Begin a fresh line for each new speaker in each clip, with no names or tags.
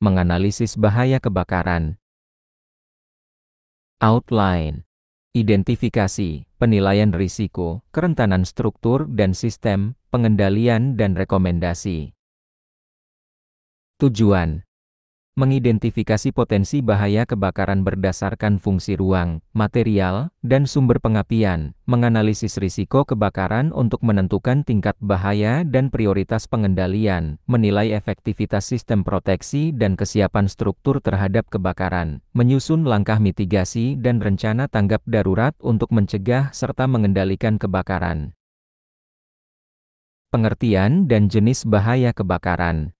menganalisis bahaya kebakaran. Outline. Identifikasi, penilaian risiko, kerentanan struktur dan sistem, pengendalian dan rekomendasi. Tujuan. Mengidentifikasi potensi bahaya kebakaran berdasarkan fungsi ruang, material, dan sumber pengapian, menganalisis risiko kebakaran untuk menentukan tingkat bahaya dan prioritas pengendalian, menilai efektivitas sistem proteksi dan kesiapan struktur terhadap kebakaran, menyusun langkah mitigasi dan rencana tanggap darurat untuk mencegah serta mengendalikan kebakaran. Pengertian dan jenis bahaya kebakaran.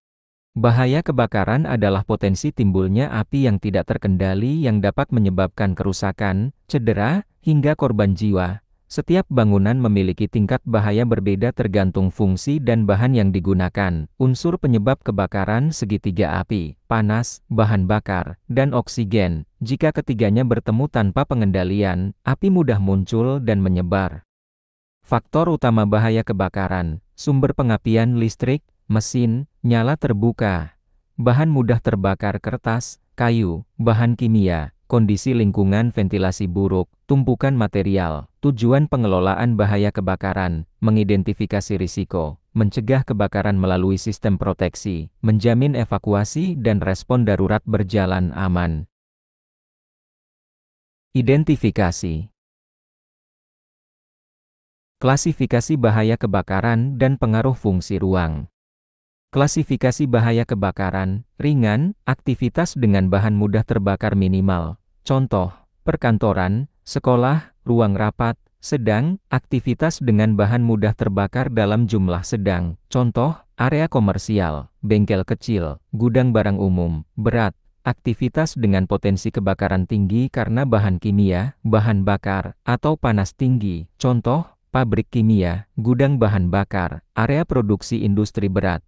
Bahaya kebakaran adalah potensi timbulnya api yang tidak terkendali yang dapat menyebabkan kerusakan, cedera, hingga korban jiwa. Setiap bangunan memiliki tingkat bahaya berbeda tergantung fungsi dan bahan yang digunakan. Unsur penyebab kebakaran segitiga api, panas, bahan bakar, dan oksigen. Jika ketiganya bertemu tanpa pengendalian, api mudah muncul dan menyebar. Faktor utama bahaya kebakaran, sumber pengapian listrik, mesin, nyala terbuka, bahan mudah terbakar kertas, kayu, bahan kimia, kondisi lingkungan ventilasi buruk, tumpukan material. Tujuan pengelolaan bahaya kebakaran, mengidentifikasi risiko, mencegah kebakaran melalui sistem proteksi, menjamin evakuasi dan respon darurat berjalan aman. Identifikasi. Klasifikasi bahaya kebakaran dan pengaruh fungsi ruang. Klasifikasi bahaya kebakaran, ringan, aktivitas dengan bahan mudah terbakar minimal. Contoh, perkantoran, sekolah, ruang rapat. Sedang, aktivitas dengan bahan mudah terbakar dalam jumlah sedang. Contoh, area komersial, bengkel kecil, gudang barang umum. Berat, aktivitas dengan potensi kebakaran tinggi karena bahan kimia, bahan bakar, atau panas tinggi. Contoh, pabrik kimia, gudang bahan bakar, area produksi industri berat.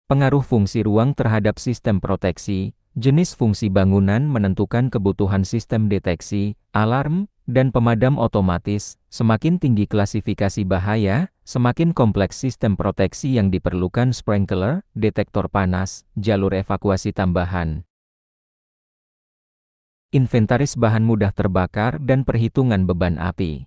Pengaruh fungsi ruang terhadap sistem proteksi, jenis fungsi bangunan menentukan kebutuhan sistem deteksi, alarm, dan pemadam otomatis. Semakin tinggi klasifikasi bahaya, semakin kompleks sistem proteksi yang diperlukan: sprinkler, detektor panas, jalur evakuasi tambahan. Inventaris bahan mudah terbakar dan perhitungan beban api.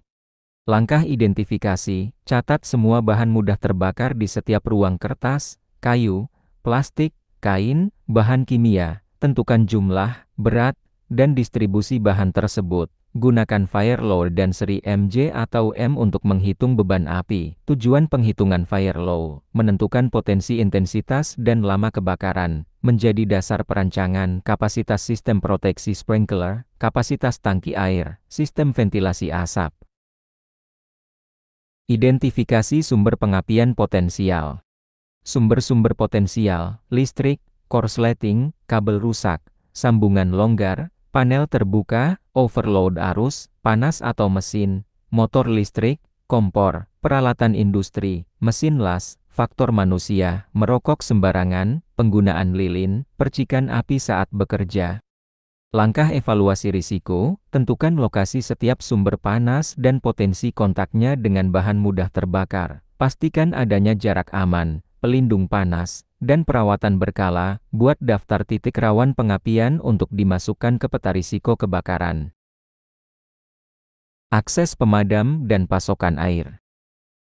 Langkah identifikasi, catat semua bahan mudah terbakar di setiap ruang: kertas, kayu, plastik, kain, bahan kimia. Tentukan jumlah, berat, dan distribusi bahan tersebut. Gunakan fire law dan seri MJ atau M untuk menghitung beban api. Tujuan penghitungan fire law, menentukan potensi intensitas dan lama kebakaran. Menjadi dasar perancangan kapasitas sistem proteksi sprinkler, kapasitas tangki air, sistem ventilasi asap. Identifikasi sumber pengapian potensial. Sumber-sumber potensial, listrik, korsleting, kabel rusak, sambungan longgar, panel terbuka, overload arus, panas atau mesin, motor listrik, kompor, peralatan industri, mesin las, faktor manusia, merokok sembarangan, penggunaan lilin, percikan api saat bekerja. Langkah evaluasi risiko, tentukan lokasi setiap sumber panas dan potensi kontaknya dengan bahan mudah terbakar. Pastikan adanya jarak aman, pelindung panas, dan perawatan berkala. Buat daftar titik rawan pengapian untuk dimasukkan ke peta risiko kebakaran. Akses pemadam dan pasokan air.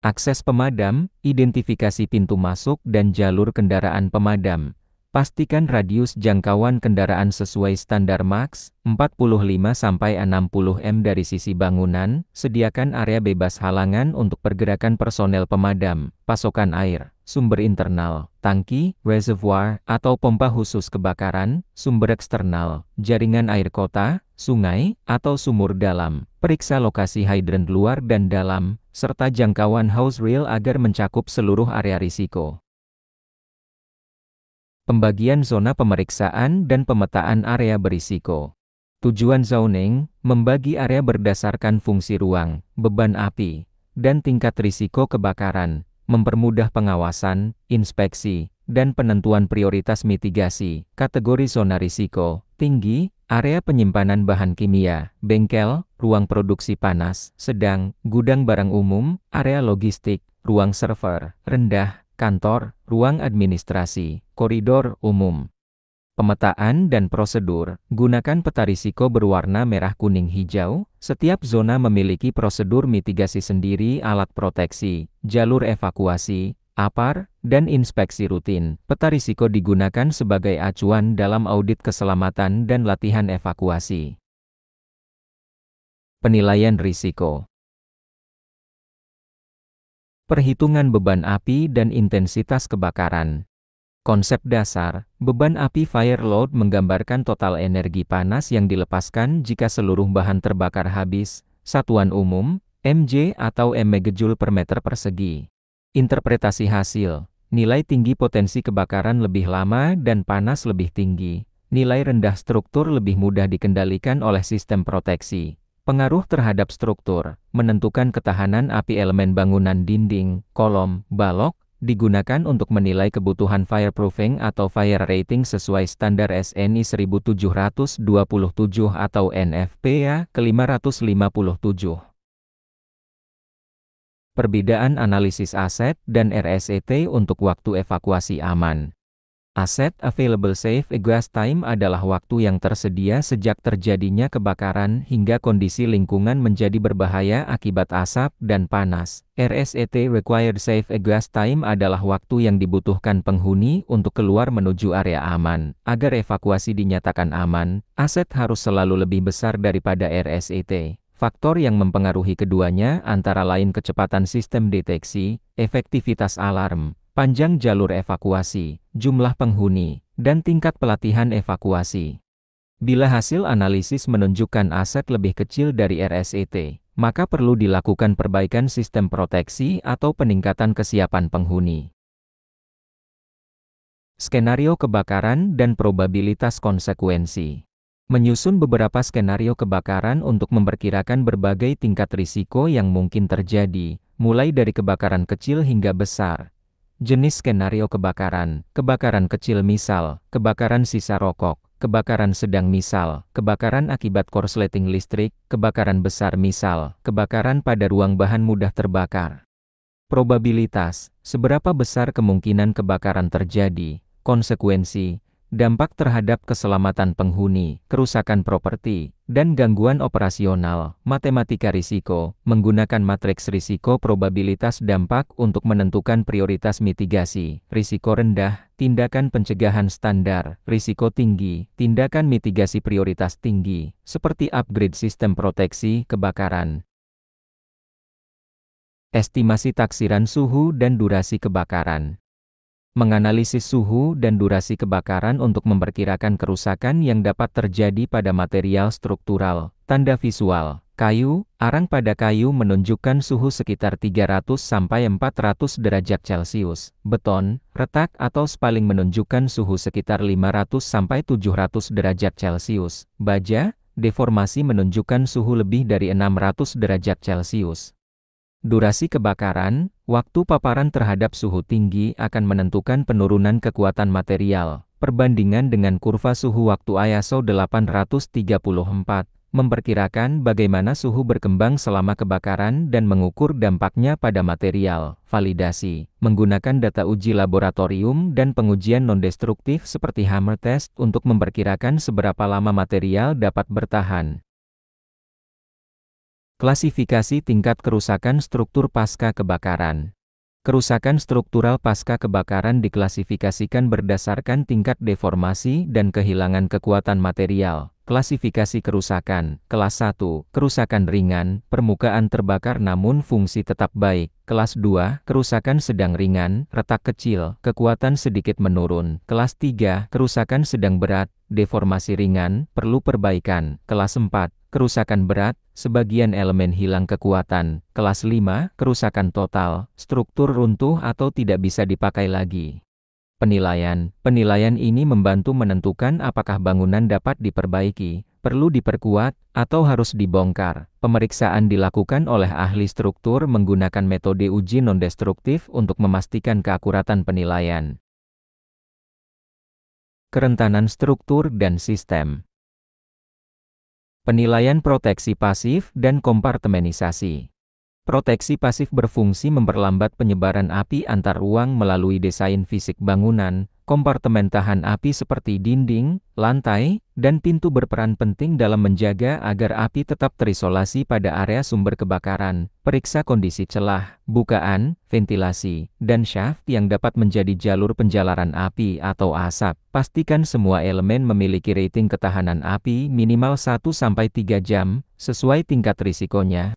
Akses pemadam, identifikasi pintu masuk dan jalur kendaraan pemadam. Pastikan radius jangkauan kendaraan sesuai standar maks, 45-60 m dari sisi bangunan. Sediakan area bebas halangan untuk pergerakan personel pemadam. Pasokan air, sumber internal, tangki, reservoir, atau pompa khusus kebakaran. Sumber eksternal, jaringan air kota, sungai, atau sumur dalam. Periksa lokasi hydrant luar dan dalam, serta jangkauan hose reel agar mencakup seluruh area risiko. Pembagian zona pemeriksaan dan pemetaan area berisiko. Tujuan zoning, membagi area berdasarkan fungsi ruang, beban api, dan tingkat risiko kebakaran, mempermudah pengawasan, inspeksi, dan penentuan prioritas mitigasi. Kategori zona risiko, tinggi, area penyimpanan bahan kimia, bengkel, ruang produksi panas, sedang, gudang barang umum, area logistik, ruang server, rendah, kantor, ruang administrasi, koridor umum. Pemetaan dan prosedur. Gunakan peta risiko berwarna merah kuning hijau. Setiap zona memiliki prosedur mitigasi sendiri, alat proteksi, jalur evakuasi, APAR, dan inspeksi rutin. Peta risiko digunakan sebagai acuan dalam audit keselamatan dan latihan evakuasi. Penilaian risiko. Perhitungan beban api dan intensitas kebakaran. Konsep dasar, beban api fire load menggambarkan total energi panas yang dilepaskan jika seluruh bahan terbakar habis. Satuan umum, mJ atau megajoule per meter persegi. Interpretasi hasil, nilai tinggi potensi kebakaran lebih lama dan panas lebih tinggi. Nilai rendah struktur lebih mudah dikendalikan oleh sistem proteksi. Pengaruh terhadap struktur, menentukan ketahanan api elemen bangunan dinding, kolom, balok, digunakan untuk menilai kebutuhan fireproofing atau fire rating sesuai standar SNI 1727 atau NFPA ke 557. Perbedaan analisis aset dan RSET untuk waktu evakuasi aman. Aset Available Safe Egress Time adalah waktu yang tersedia sejak terjadinya kebakaran hingga kondisi lingkungan menjadi berbahaya akibat asap dan panas. RSET Required Safe Egress Time adalah waktu yang dibutuhkan penghuni untuk keluar menuju area aman. Agar evakuasi dinyatakan aman, aset harus selalu lebih besar daripada RSET. Faktor yang mempengaruhi keduanya antara lain kecepatan sistem deteksi, efektivitas alarm, panjang jalur evakuasi, jumlah penghuni, dan tingkat pelatihan evakuasi. Bila hasil analisis menunjukkan aset lebih kecil dari RSET, maka perlu dilakukan perbaikan sistem proteksi atau peningkatan kesiapan penghuni. Skenario kebakaran dan probabilitas konsekuensi. Menyusun beberapa skenario kebakaran untuk memperkirakan berbagai tingkat risiko yang mungkin terjadi, mulai dari kebakaran kecil hingga besar. Jenis skenario kebakaran, kebakaran kecil misal, kebakaran sisa rokok, kebakaran sedang misal, kebakaran akibat korsleting listrik, kebakaran besar misal, kebakaran pada ruang bahan mudah terbakar. Probabilitas, seberapa besar kemungkinan kebakaran terjadi, konsekuensi, dampak terhadap keselamatan penghuni, kerusakan properti, dan gangguan operasional. Matematika risiko, menggunakan matriks risiko probabilitas dampak untuk menentukan prioritas mitigasi. Risiko rendah, tindakan pencegahan standar. Risiko tinggi, tindakan mitigasi prioritas tinggi, seperti upgrade sistem proteksi kebakaran. Estimasi taksiran suhu dan durasi kebakaran. Menganalisis suhu dan durasi kebakaran untuk memperkirakan kerusakan yang dapat terjadi pada material struktural. Tanda visual, kayu, arang pada kayu menunjukkan suhu sekitar 300–400 derajat Celcius. Beton, retak atau spaling menunjukkan suhu sekitar 500–700 derajat Celcius. Baja, deformasi menunjukkan suhu lebih dari 600 derajat Celcius. Durasi kebakaran, waktu paparan terhadap suhu tinggi akan menentukan penurunan kekuatan material. Perbandingan dengan kurva suhu waktu ISO 834, memperkirakan bagaimana suhu berkembang selama kebakaran dan mengukur dampaknya pada material. Validasi, menggunakan data uji laboratorium dan pengujian non-destruktif seperti hammer test untuk memperkirakan seberapa lama material dapat bertahan. Klasifikasi tingkat kerusakan struktur pasca kebakaran. Kerusakan struktural pasca kebakaran diklasifikasikan berdasarkan tingkat deformasi dan kehilangan kekuatan material. Klasifikasi kerusakan. Kelas 1, kerusakan ringan, permukaan terbakar namun fungsi tetap baik. Kelas 2, kerusakan sedang ringan, retak kecil, kekuatan sedikit menurun. Kelas 3, kerusakan sedang berat, deformasi ringan, perlu perbaikan. Kelas 4, kerusakan berat, sebagian elemen hilang kekuatan. Kelas 5, kerusakan total, struktur runtuh atau tidak bisa dipakai lagi. Penilaian. Penilaian ini membantu menentukan apakah bangunan dapat diperbaiki, perlu diperkuat, atau harus dibongkar. Pemeriksaan dilakukan oleh ahli struktur menggunakan metode uji non-destruktif untuk memastikan keakuratan penilaian. Kerentanan struktur dan sistem. Penilaian proteksi pasif dan kompartemenisasi. Proteksi pasif berfungsi memperlambat penyebaran api antar ruang melalui desain fisik bangunan, Kompartemen tahan api seperti dinding, lantai, dan pintu berperan penting dalam menjaga agar api tetap terisolasi pada area sumber kebakaran. Periksa kondisi celah, bukaan, ventilasi, dan shaft yang dapat menjadi jalur penjalaran api atau asap. Pastikan semua elemen memiliki rating ketahanan api minimal 1-3 jam, sesuai tingkat risikonya.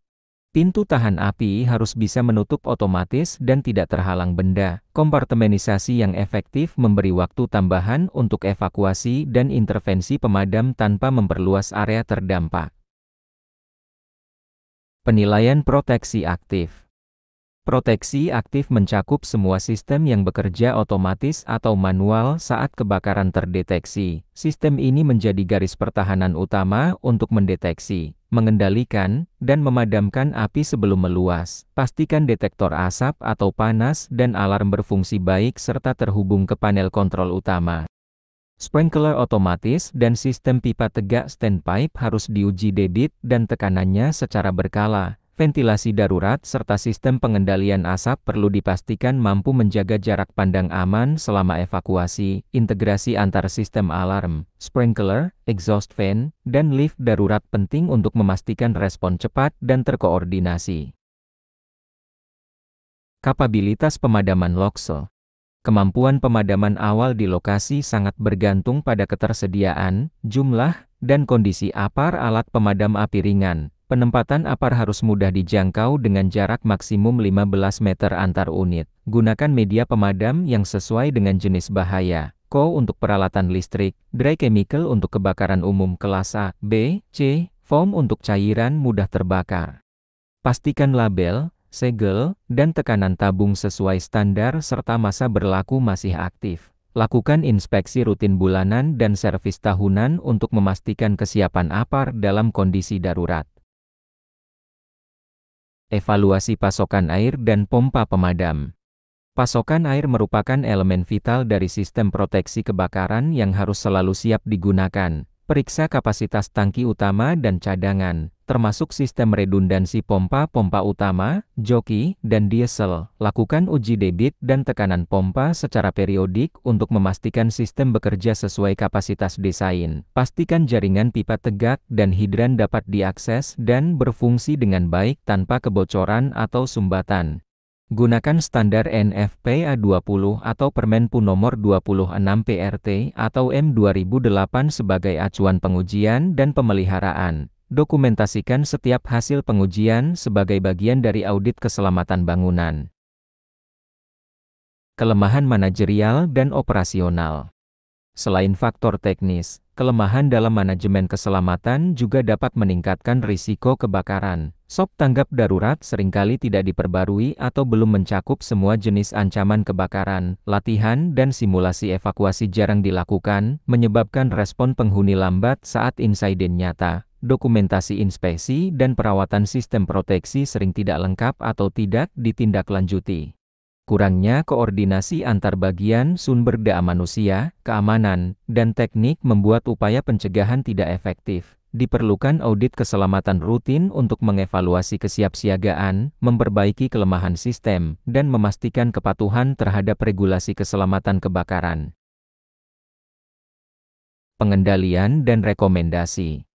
Pintu tahan api harus bisa menutup otomatis dan tidak terhalang benda. Kompartemenisasi yang efektif memberi waktu tambahan untuk evakuasi dan intervensi pemadam tanpa memperluas area terdampak. Penilaian proteksi aktif. Proteksi aktif mencakup semua sistem yang bekerja otomatis atau manual saat kebakaran terdeteksi. Sistem ini menjadi garis pertahanan utama untuk mendeteksi, mengendalikan, dan memadamkan api sebelum meluas. Pastikan detektor asap atau panas dan alarm berfungsi baik serta terhubung ke panel kontrol utama. Sprinkler otomatis dan sistem pipa tegak standpipe harus diuji debit dan tekanannya secara berkala. Ventilasi darurat serta sistem pengendalian asap perlu dipastikan mampu menjaga jarak pandang aman selama evakuasi. Integrasi antar sistem alarm, sprinkler, exhaust fan, dan lift darurat penting untuk memastikan respon cepat dan terkoordinasi. Kapabilitas pemadaman LOKSE. Kemampuan pemadaman awal di lokasi sangat bergantung pada ketersediaan, jumlah, dan kondisi apar alat pemadam api ringan. Penempatan apar harus mudah dijangkau dengan jarak maksimum 15 meter antar unit. Gunakan media pemadam yang sesuai dengan jenis bahaya. CO untuk peralatan listrik, dry chemical untuk kebakaran umum kelas A, B, C, foam untuk cairan mudah terbakar. Pastikan label, segel, dan tekanan tabung sesuai standar serta masa berlaku masih aktif. Lakukan inspeksi rutin bulanan dan servis tahunan untuk memastikan kesiapan apar dalam kondisi darurat. Evaluasi pasokan air dan pompa pemadam. Pasokan air merupakan elemen vital dari sistem proteksi kebakaran yang harus selalu siap digunakan. Periksa kapasitas tangki utama dan cadangan, termasuk sistem redundansi pompa-pompa utama, joki, dan diesel. Lakukan uji debit dan tekanan pompa secara periodik untuk memastikan sistem bekerja sesuai kapasitas desain. Pastikan jaringan pipa tegak dan hidran dapat diakses dan berfungsi dengan baik tanpa kebocoran atau sumbatan. Gunakan standar NFPA 20 atau Permenpu nomor 26 PRT atau M2008 sebagai acuan pengujian dan pemeliharaan. Dokumentasikan setiap hasil pengujian sebagai bagian dari audit keselamatan bangunan. Kelemahan manajerial dan operasional. Selain faktor teknis, kelemahan dalam manajemen keselamatan juga dapat meningkatkan risiko kebakaran. Sop tanggap darurat seringkali tidak diperbarui atau belum mencakup semua jenis ancaman kebakaran. Latihan dan simulasi evakuasi jarang dilakukan, menyebabkan respon penghuni lambat saat insiden nyata. Dokumentasi inspeksi dan perawatan sistem proteksi sering tidak lengkap atau tidak ditindaklanjuti. Kurangnya koordinasi antar bagian sumber daya manusia, keamanan, dan teknik membuat upaya pencegahan tidak efektif. Diperlukan audit keselamatan rutin untuk mengevaluasi kesiapsiagaan, memperbaiki kelemahan sistem, dan memastikan kepatuhan terhadap regulasi keselamatan kebakaran. Pengendalian dan rekomendasi.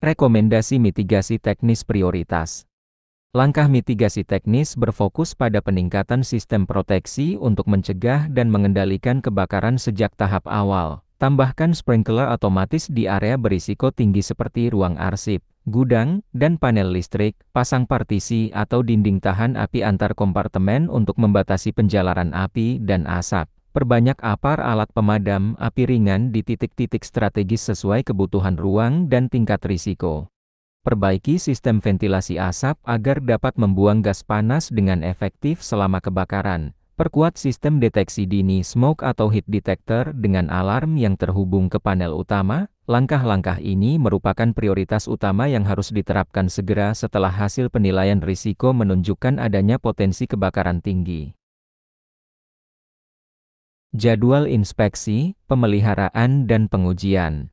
Rekomendasi mitigasi teknis prioritas. Langkah mitigasi teknis berfokus pada peningkatan sistem proteksi untuk mencegah dan mengendalikan kebakaran sejak tahap awal. Tambahkan sprinkler otomatis di area berisiko tinggi seperti ruang arsip, gudang, dan panel listrik. Pasang partisi atau dinding tahan api antar kompartemen untuk membatasi penjalaran api dan asap. Perbanyak apar alat pemadam api ringan di titik-titik strategis sesuai kebutuhan ruang dan tingkat risiko. Perbaiki sistem ventilasi asap agar dapat membuang gas panas dengan efektif selama kebakaran. Perkuat sistem deteksi dini smoke atau heat detector dengan alarm yang terhubung ke panel utama. Langkah-langkah ini merupakan prioritas utama yang harus diterapkan segera setelah hasil penilaian risiko menunjukkan adanya potensi kebakaran tinggi. Jadwal inspeksi, pemeliharaan dan pengujian.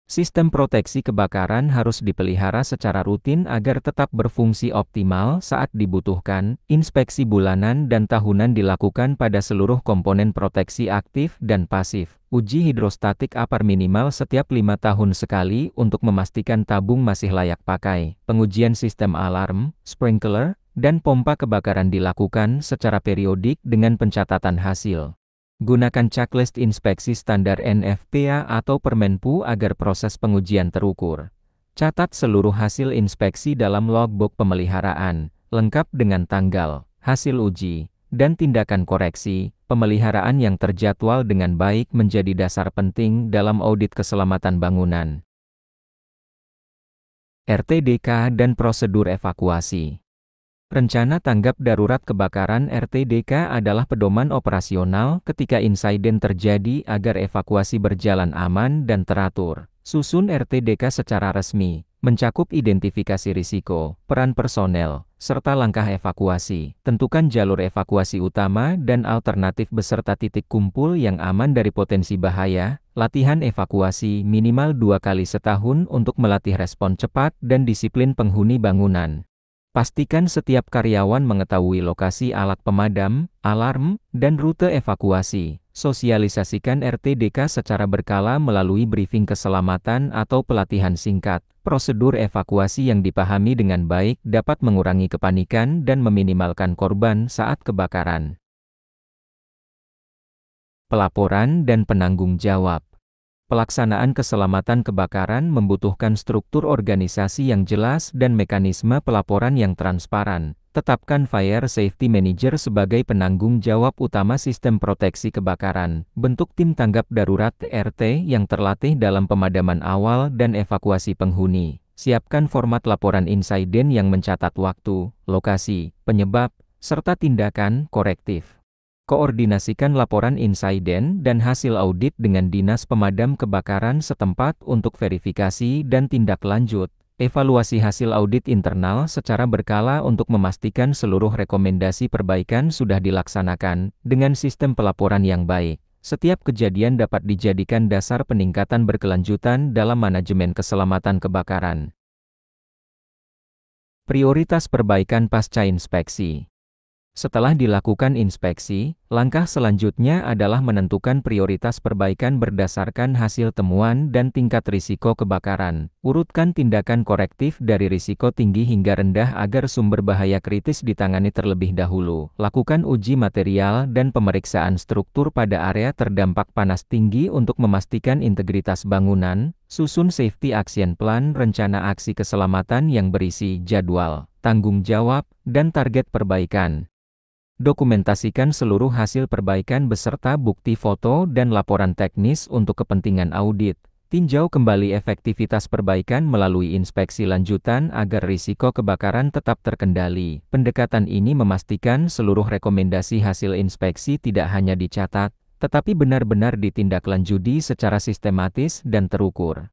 Sistem proteksi kebakaran harus dipelihara secara rutin agar tetap berfungsi optimal saat dibutuhkan. Inspeksi bulanan dan tahunan dilakukan pada seluruh komponen proteksi aktif dan pasif. Uji hidrostatik APAR minimal setiap 5 tahun sekali untuk memastikan tabung masih layak pakai. Pengujian sistem alarm, sprinkler, dan pompa kebakaran dilakukan secara periodik dengan pencatatan hasil. Gunakan checklist inspeksi standar NFPA atau Permenpu agar proses pengujian terukur. Catat seluruh hasil inspeksi dalam logbook pemeliharaan, lengkap dengan tanggal, hasil uji, dan tindakan koreksi. Pemeliharaan yang terjadwal dengan baik menjadi dasar penting dalam audit keselamatan bangunan. RTDK dan prosedur evakuasi. Rencana Tanggap Darurat Kebakaran (RTDK) adalah pedoman operasional ketika insiden terjadi agar evakuasi berjalan aman dan teratur. Susun RTDK secara resmi, mencakup identifikasi risiko, peran personel, serta langkah evakuasi. Tentukan jalur evakuasi utama dan alternatif beserta titik kumpul yang aman dari potensi bahaya. Latihan evakuasi minimal 2 kali setahun untuk melatih respon cepat dan disiplin penghuni bangunan. Pastikan setiap karyawan mengetahui lokasi alat pemadam, alarm, dan rute evakuasi. Sosialisasikan RTDK secara berkala melalui briefing keselamatan atau pelatihan singkat. Prosedur evakuasi yang dipahami dengan baik dapat mengurangi kepanikan dan meminimalkan korban saat kebakaran. Pelaporan dan penanggung jawab. Pelaksanaan keselamatan kebakaran membutuhkan struktur organisasi yang jelas dan mekanisme pelaporan yang transparan. Tetapkan Fire Safety Manager sebagai penanggung jawab utama sistem proteksi kebakaran. Bentuk tim tanggap darurat (TRT) yang terlatih dalam pemadaman awal dan evakuasi penghuni. Siapkan format laporan insiden yang mencatat waktu, lokasi, penyebab, serta tindakan korektif. Koordinasikan laporan insiden dan hasil audit dengan Dinas Pemadam Kebakaran setempat untuk verifikasi dan tindak lanjut. Evaluasi hasil audit internal secara berkala untuk memastikan seluruh rekomendasi perbaikan sudah dilaksanakan. Dengan sistem pelaporan yang baik, setiap kejadian dapat dijadikan dasar peningkatan berkelanjutan dalam manajemen keselamatan kebakaran. Prioritas perbaikan pasca inspeksi. Setelah dilakukan inspeksi, langkah selanjutnya adalah menentukan prioritas perbaikan berdasarkan hasil temuan dan tingkat risiko kebakaran. Urutkan tindakan korektif dari risiko tinggi hingga rendah agar sumber bahaya kritis ditangani terlebih dahulu. Lakukan uji material dan pemeriksaan struktur pada area terdampak panas tinggi untuk memastikan integritas bangunan. Susun Safety Action Plan, rencana aksi keselamatan yang berisi jadwal, tanggung jawab, dan target perbaikan. Dokumentasikan seluruh hasil perbaikan beserta bukti foto dan laporan teknis untuk kepentingan audit. Tinjau kembali efektivitas perbaikan melalui inspeksi lanjutan agar risiko kebakaran tetap terkendali. Pendekatan ini memastikan seluruh rekomendasi hasil inspeksi tidak hanya dicatat, tetapi benar-benar ditindaklanjuti secara sistematis dan terukur.